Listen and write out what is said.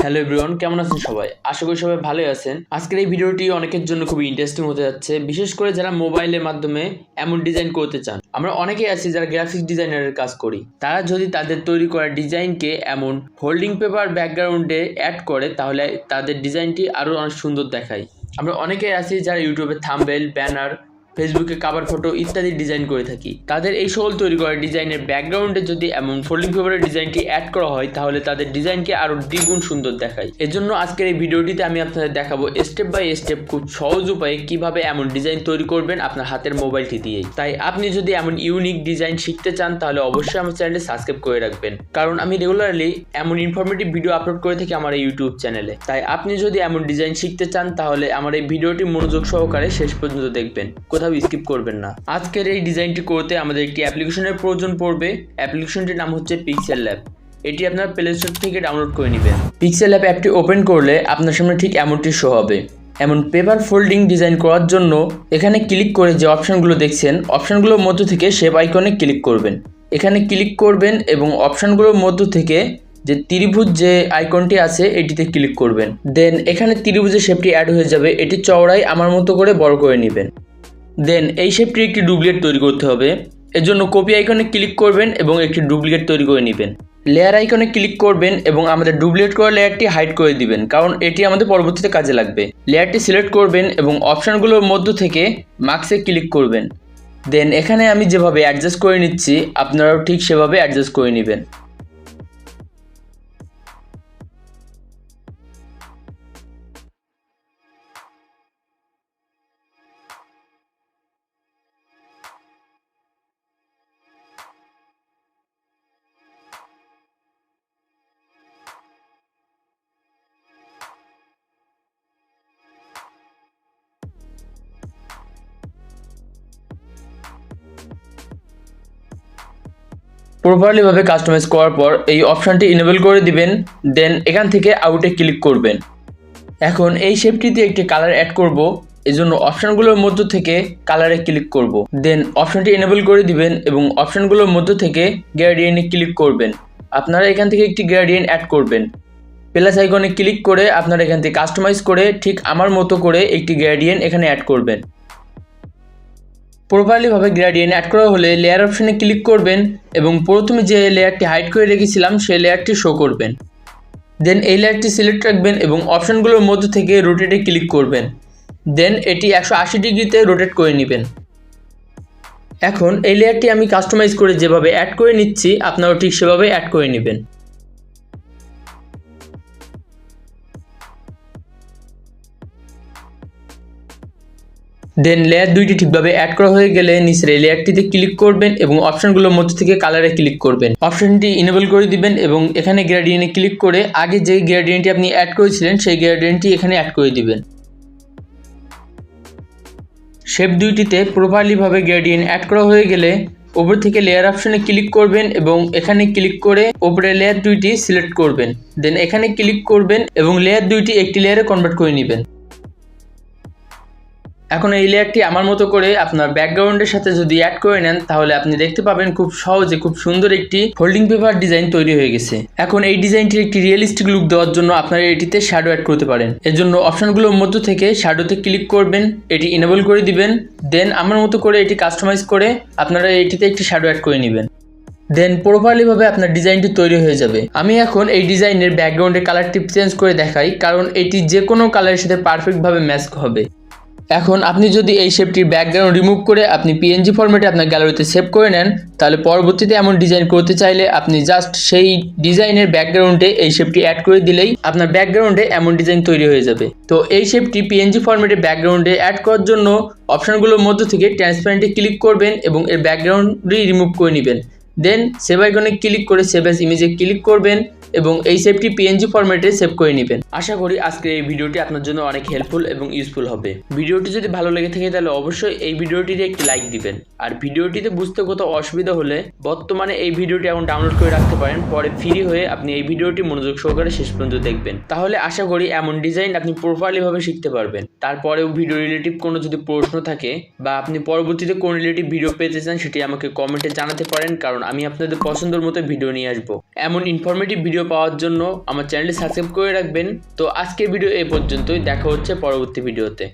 Hello everyone, কেমন আছেন সবাই? আশা করি সবাই ভালোই আছেন। আজকের এই ভিডিওটি অনেকের জন্য খুবই ইন্টারেস্টিং হতে যাচ্ছে, বিশেষ করে যারা মোবাইলের মাধ্যমে এমন ডিজাইন করতে চান। আমরা অনেকেই আছি যারা গ্রাফিক্স ডিজাইনারের কাজ করি। তারা যদি তাদের তৈরি করা ডিজাইনকে এমন হোল্ডিং পেপার ব্যাকগ্রাউন্ডে অ্যাড করে, তাহলে তাদের ডিজাইনটি আরও অনেক সুন্দর দেখায়। আমরা অনেকেই আছি যারা ইউটিউবে থাম্বনেল, ব্যানার, ফেসবুকে কভার ফটো ইত্যাদি ডিজাইন করে থাকি। তাদের এই সকল তৈরি করা ডিজাইনের ব্যাকগ্রাউন্ডে যদি এমন ফোল্ডিং পেপারের ডিজাইনটি অ্যাড করা হয়, তাহলে তাদের ডিজাইনকে আরও দ্বিগুণ সুন্দর দেখায়। এজন্য আজকের এই ভিডিওটিতে আমি আপনাদের দেখাবো স্টেপ বাই স্টেপ খুব সহজ উপায়ে কিভাবে এমন ডিজাইন তৈরি করবেন আপনার হাতের মোবাইলটি দিয়েই। তাই আপনি যদি এমন ইউনিক ডিজাইন শিখতে চান, তাহলে অবশ্যই আমার চ্যানেলটি সাবস্ক্রাইব করে রাখবেন, কারণ আমি রেগুলারলি এমন ইনফরমেটিভ ভিডিও আপলোড করে থাকি আমার এই ইউটিউব চ্যানেলে। তাই আপনি যদি এমন ডিজাইন শিখতে চান, তাহলে আমার এই ভিডিওটি মনোযোগ সহকারে শেষ পর্যন্ত দেখবেন, কোথাও স্কিপ করবেন না। আজকের এই ডিজাইনটি করতে আমাদের একটি অ্যাপ্লিকেশনের প্রয়োজন পড়বে। অ্যাপ্লিকেশনটির নাম হচ্ছে Pixellab। এটি আপনার প্লে স্টোর থেকে ডাউনলোড করে নেবেন। Pixellab অ্যাপটি ওপেন করলে আপনার সামনে ঠিক এমনটি শো হবে। এমন পেপার ফোল্ডিং ডিজাইন করার জন্য এখানে ক্লিক করে যে অপশনগুলো দেখছেন, অপশনগুলোর মধ্য থেকে শেপ আইকনে ক্লিক করবেন। এখানে ক্লিক করবেন এবং অপশনগুলোর মধ্য থেকে যে ত্রিভুজ যে আইকনটি আছে এটিতে ক্লিক করবেন। দেন এখানে ত্রিভুজের শেপটি অ্যাড হয়ে যাবে। এটি চওড়াই আমার মতো করে বড় করে নেবেন। দেন এই শেপটির একটি ডুপ্লিকেট তৈরি করতে হবে। এর জন্য কপি আইকনে ক্লিক করবেন এবং একটি ডুপ্লিকেট তৈরি করে নেবেন। লেয়ার আইকনে ক্লিক করবেন এবং আমাদের ডুপ্লিকেট করা লেয়ারটি হাইড করে দিবেন, কারণ এটি আমাদের পরবর্তীতে কাজে লাগবে। লেয়ারটি সিলেক্ট করবেন এবং অপশানগুলোর মধ্য থেকে মার্কসে ক্লিক করবেন। দেন এখানে আমি যেভাবে অ্যাডজাস্ট করে নিচ্ছি, আপনারাও ঠিক সেভাবে অ্যাডজাস্ট করে নেবেন। প্রপারলি ভাবে কাস্টমাইজ করার পর এই অপশানটি ইনেবল করে দিবেন। দেন এখান থেকে আউটে ক্লিক করবেন। এখন এই শেপটিতে একটি কালার অ্যাড করব, এজন্য অপশানগুলোর মধ্য থেকে কালারে ক্লিক করব। দেন অপশানটি এনেবল করে দিবেন এবং অপশানগুলোর মধ্য থেকে গ্রেডিয়েন্টে ক্লিক করবেন। আপনারা এখান থেকে একটি গ্রেডিয়েন্ট অ্যাড করবেন। প্লাস আইকনে ক্লিক করে আপনারা এখান থেকে কাস্টমাইজ করে ঠিক আমার মতো করে একটি গ্রেডিয়েন্ট এখানে অ্যাড করবেন। প্রপারলি ভাবে গ্রেডিয়েন্ট অ্যাড করা হলে লেয়ার অপশানে ক্লিক করবেন এবং প্রথমে যে লেয়ারটি হাইড করে রেখেছিলাম সেই লেয়ারটি শো করবেন। দেন এই লেয়ারটি সিলেক্ট রাখবেন এবং অপশানগুলোর মধ্য থেকে রোটেটে ক্লিক করবেন। দেন এটি 180 ডিগ্রিতে রোটেট করে নেবেন। এখন এই লেয়ারটি আমি কাস্টমাইজ করে যেভাবে অ্যাড করে নিচ্ছি, আপনারাও ঠিক সেভাবে অ্যাড করে নেবেন। দেন লেয়ার দুইটি ঠিকভাবে অ্যাড করা হয়ে গেলে নিচের এই লেয়ারটিতে ক্লিক করবেন এবং অপশানগুলোর মধ্যে থেকে কালারে ক্লিক করবেন। অপশানটি ইনেবল করে দিবেন এবং এখানে গ্রেডিয়েন্টে ক্লিক করে আগে যে গ্রেডিয়েন্টটি আপনি অ্যাড করেছিলেন সেই গ্রেডিয়েন্টটি এখানে অ্যাড করে দিবেন। শেপ দুইটিতে প্রপারলি ভাবে গ্রেডিয়েন্ট অ্যাড করা হয়ে গেলে উপর থেকে লেয়ার অপশানে ক্লিক করবেন এবং এখানে ক্লিক করে উপরে লেয়ার দুইটি সিলেক্ট করবেন। দেন এখানে ক্লিক করবেন এবং লেয়ার দুইটি একটি লেয়ারে কনভার্ট করে নেবেন। এখন এই লেয়ারটি আমার মতো করে আপনার ব্যাকগ্রাউন্ডের সাথে যদি অ্যাড করে নেন, তাহলে আপনি দেখতে পাবেন খুব সহজে খুব সুন্দর একটি ফোল্ডিং পেপার ডিজাইন তৈরি হয়ে গেছে। এখন এই ডিজাইনটির একটি রিয়েলিস্টিক লুক দেওয়ার জন্য আপনারা এটিতে শ্যাডো অ্যাড করতে পারেন। এর জন্য অপশানগুলোর মধ্য থেকে শ্যাডোতে ক্লিক করবেন, এটি ইনেবল করে দিবেন। দেন আমার মতো করে এটি কাস্টমাইজ করে আপনারা এটিতে একটি শ্যাডো অ্যাড করে নেবেন। দেন প্রপারলি ভাবে আপনার ডিজাইনটি তৈরি হয়ে যাবে। আমি এখন এই ডিজাইনের ব্যাকগ্রাউন্ডের কালারটি চেঞ্জ করে দেখাই, কারণ এটি যে কোনো কালারের সাথে পারফেক্টভাবে ম্যাচ হবে। এখন আপনি যদি এই শেপটির ব্যাকগ্রাউন্ড রিমুভ করে আপনি পিএনজি ফরম্যাটে আপনার গ্যালারিতে সেভ করে নেন, তাহলে পরবর্তীতে এমন ডিজাইন করতে চাইলে আপনি জাস্ট সেই ডিজাইনের ব্যাকগ্রাউন্ডে এই শেপটি অ্যাড করে দিলেই আপনার ব্যাকগ্রাউন্ডে এমন ডিজাইন তৈরি হয়ে যাবে। তো এই শেপটি পিএনজি ফরম্যাটে ব্যাকগ্রাউন্ডে অ্যাড করার জন্য অপশানগুলোর মধ্য থেকে ট্রান্সপারেন্টে ক্লিক করবেন এবং এর ব্যাকগ্রাউন্ডটি রিমুভ করে নেবেন। দেন সেভ আইকনে ক্লিক করে সেভ অ্যাজ ইমেজে ক্লিক করবেন এবং এই শেপটি পিএনজি ফরম্যাটে সেভ করে নেবেন। আশা করি আজকের এই ভিডিওটি আপনার জন্য অনেক হেল্পফুল এবং ইউজফুল হবে। ভিডিওটি যদি ভালো লেগে থাকে তাহলে অবশ্যই এই ভিডিওটিতে একটি লাইক দিবেন। আর ভিডিওটিতে বুঝতে কোথাও অসুবিধা হলে বর্তমানে এই ভিডিওটি এখন ডাউনলোড করে রাখতে পারেন, পরে ফ্রি হয়ে আপনি এই ভিডিওটি মনোযোগ সহকারে শেষ পর্যন্ত দেখবেন। তাহলে আশা করি এমন ডিজাইন আপনি প্রপারলি ভাবে শিখতে পারবেন। তারপরেও ভিডিও রিলেটিভ কোনো যদি প্রশ্ন থাকে বা আপনি পরবর্তীতে কোন রিলেটিভ ভিডিও পেতে চান, সেটি আমাকে কমেন্টে জানাতে পারেন, কারণ আমি আপনাদের পছন্দের মতো ভিডিও নিয়ে আসবো। এমন ইনফরমেটিভ ভিডিও পাওয়ার জন্য আমার চ্যানেলটি সাবস্ক্রাইব করে রাখবেন। তো আজকের ভিডিও এই পর্যন্তই, দেখা হচ্ছে পরবর্তী ভিডিওতে।